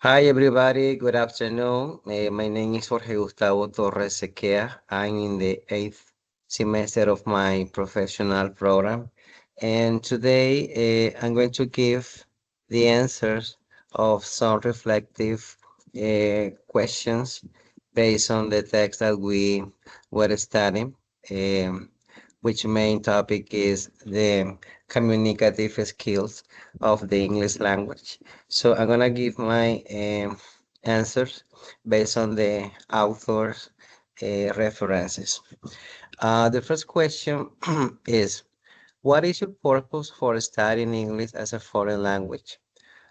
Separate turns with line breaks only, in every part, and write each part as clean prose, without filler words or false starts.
Hi, everybody. Good afternoon. My name is Jorge Gustavo Torres Sequea. I'm in the eighth semester of my professional program. And today I'm going to give the answers of some reflective questions based on the text that we were studying, um, which main topic is the communicative skills of the English language. So I'm gonna give my answers based on the author's references. The first question is, what is your purpose for studying English as a foreign language?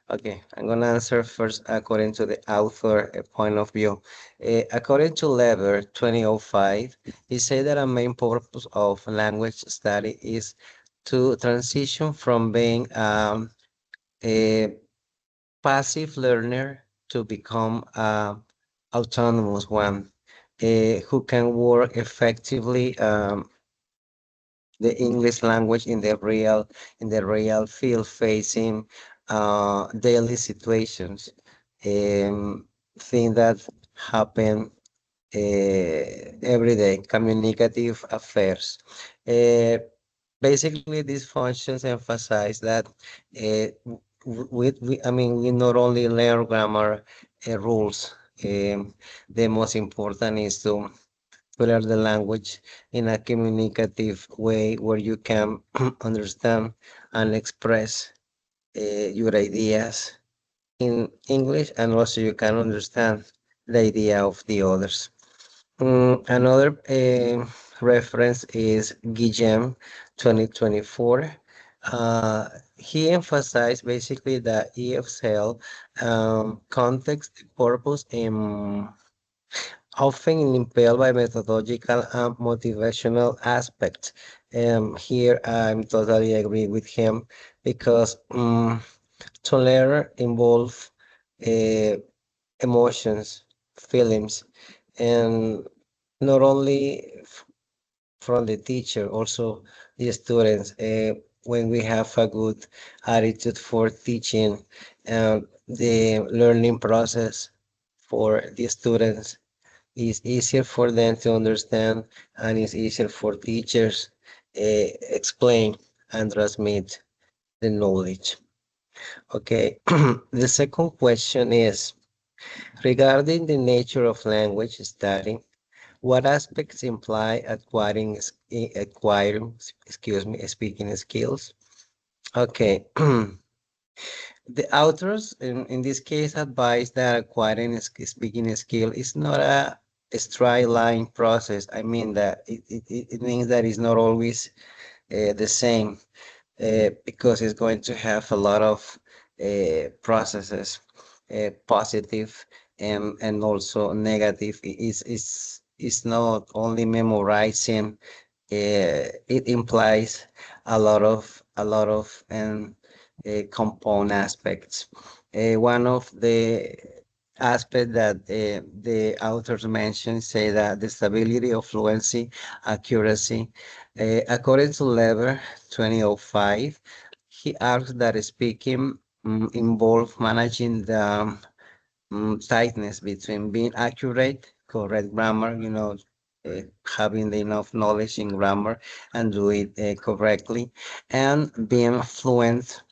Okay, I'm gonna answer first according to the author point of view. According to Lever 2005, he said that a main purpose of language study is to transition from being a passive learner to become a autonomous one who can work effectively the English language in the real field facing daily situations, things that happen every day, communicative affairs. Uh, Basically, these functions emphasize that we not only learn grammar rules. The most important is to learn the language in a communicative way where you can understand and express your ideas in English, and also you can understand the idea of the others. Another reference is Guillem 2024. He emphasized basically that EFL context, purpose, and often impelled by methodological and motivational aspects. Here I'm totally agree with him because to learn involve uh, emotions, feelings, and not only from the teacher, also the students. When we have a good attitude for teaching, the learning process for the students is easier for them to understand, and it's easier for teachers explain and transmit the knowledge. Okay, the second question is regarding the nature of language study. What aspects imply acquiring, excuse me, speaking skills? Okay. The authors in this case advise that acquiring a speaking skill is not a straight line process. I mean that it means that it's not always the same because it's going to have a lot of processes, positive and also negative. It's not only memorizing. It implies a lot of compound aspects. One of the aspects that the authors mention say that the stability of fluency, accuracy. According to Lever 2005, he argues that speaking involves managing the tightness between being accurate, correct grammar, having enough knowledge in grammar and do it correctly, and being fluent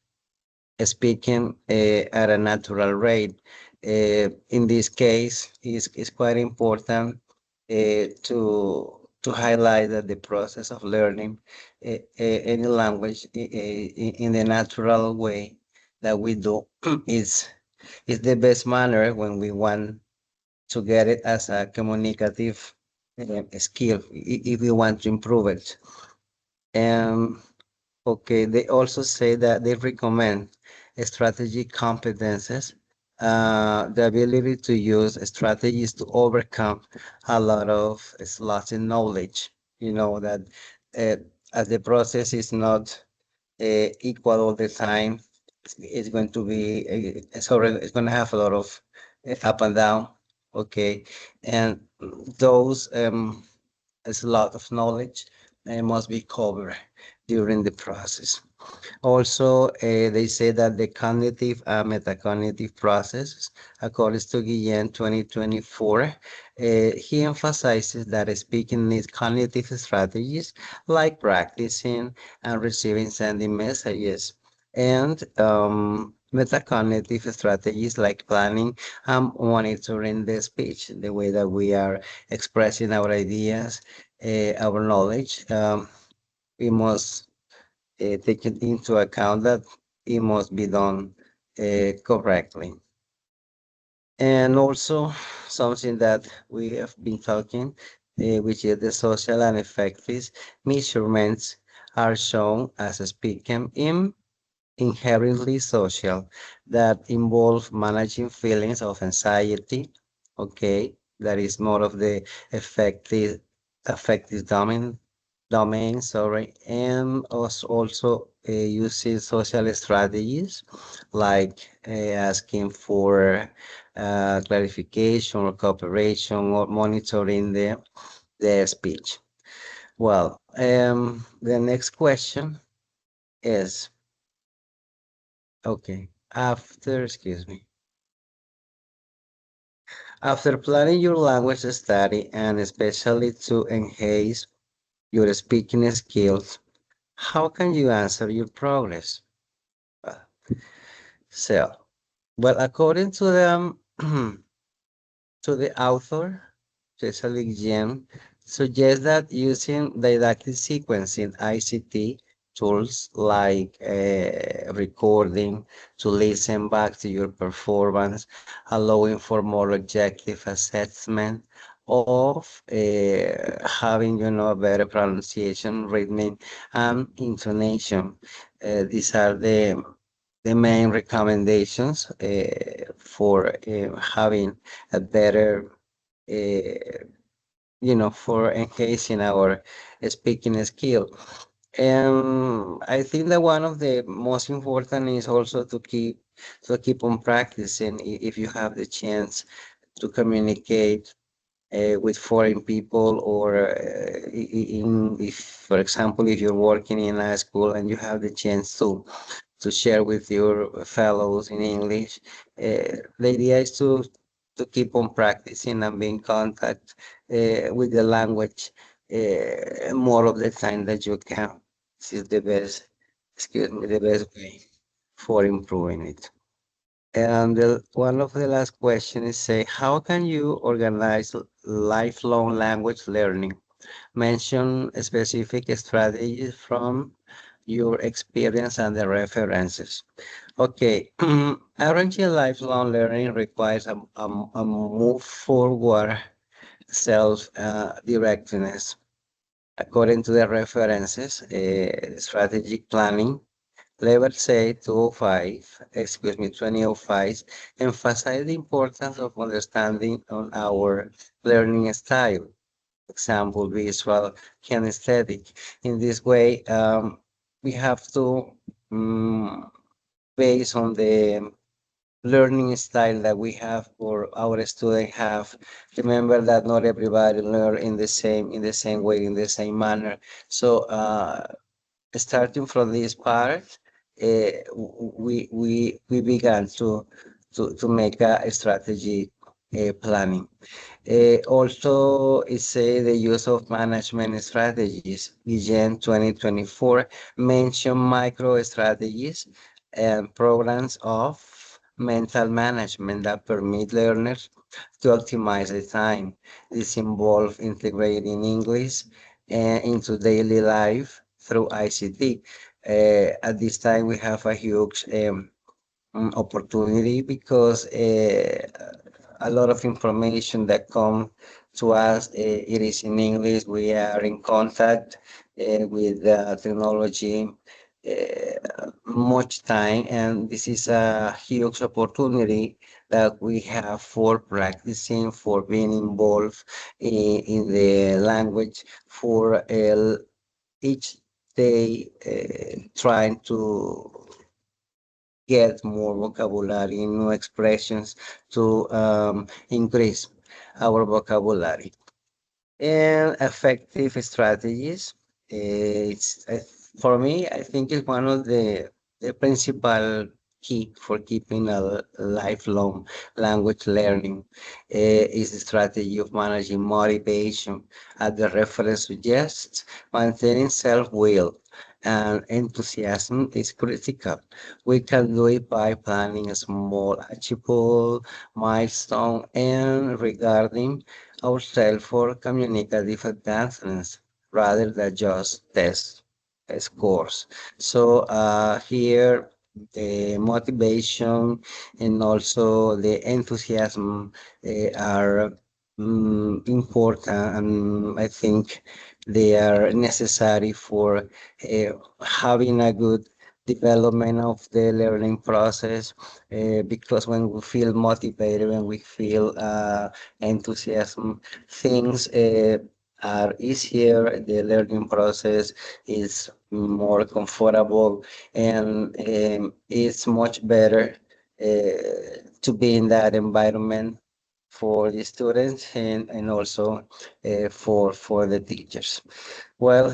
speaking at a natural rate. In this case, is quite important to highlight that the process of learning any language in the natural way that we do is the best manner when we want to get it as a communicative skill if we want to improve it. Um, okay, they also say that they recommend strategic competences, the ability to use strategies to overcome a lot of slots in knowledge. You know that uh, as the process is not equal all the time, it's going to be it's going to have a lot of up and down. Okay, and those is a lot of knowledge and must be covered. during the process. Also, they say that the cognitive and metacognitive processes, according to Guillen 2024, he emphasizes that speaking needs cognitive strategies like practicing and receiving sending messages, and metacognitive strategies like planning and monitoring the speech, the way that we are expressing our ideas, our knowledge. We must taking into account that it must be done correctly. And also something that we have been talking, which is the social and effective measurements are shown as speaking in inherently social that involve managing feelings of anxiety. Okay, that is more of the effective affective domain, sorry, and also using social strategies like asking for clarification or cooperation or monitoring the speech. Well, the next question is, okay, excuse me, after planning your language study and especially to enhance your speaking skills, how can you answer your progress? Uh, So, well, according to them, to the author, Cecily Jem, suggests that using didactic sequencing ICT tools like recording to listen back to your performance, allowing for more objective assessment of having, a better pronunciation, rhythm, and intonation. These are the main recommendations for having a better, uh, for enhancing our speaking skill. And I think that one of the most important is also to keep on practicing if you have the chance to communicate with foreign people, or if, for example, if you're working in a school and you have the chance to share with your fellows in English. The idea is to keep on practicing and be in contact with the language more of the time that you can. This is the best, excuse me, the best way for improving it. And one of the last questions is say, how can you organize lifelong language learning? Mention specific strategies from your experience and the references. Okay, arranging lifelong learning requires a move forward self directness. According to the references, strategic planning, level say 2005 emphasize the importance of understanding on our learning style. Example, visual, kinesthetic. In this way, we have to, um, based on the learning style that we have or our students have, remember that not everybody learn in the same way, in the same manner. So starting from this part, we began to make a strategy planning. Also, it's the use of management strategies. Vision 2024 mention micro strategies and programs of mental management that permit learners to optimize the time. This involves integrating English into daily life through ICT. At this time, we have a huge opportunity because a lot of information that come to us, it is in English. We are in contact with technology much time, and this is a huge opportunity that we have for practicing, for being involved in the language, for each day trying to get more vocabulary, new expressions to increase our vocabulary. And effective strategies. It's For me, I think it's one of the principal key for keeping a lifelong language learning is the strategy of managing motivation. As the reference suggests, maintaining self-will and enthusiasm is critical. We can do it by planning a small, achievable milestone and regarding ourselves for communicative advancements rather than just tests scores. So here the motivation and also the enthusiasm are important, and I think they are necessary for having a good development of the learning process because when we feel motivated, when we feel enthusiasm, things are easier, the learning process is more comfortable, and it's much better to be in that environment for the students and also for the teachers. Well,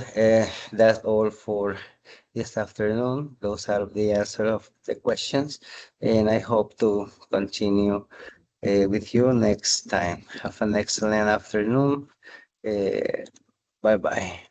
that's all for this afternoon. Those are the answer of the questions, and I hope to continue with you next time. Have an excellent afternoon. Uh, bye bye.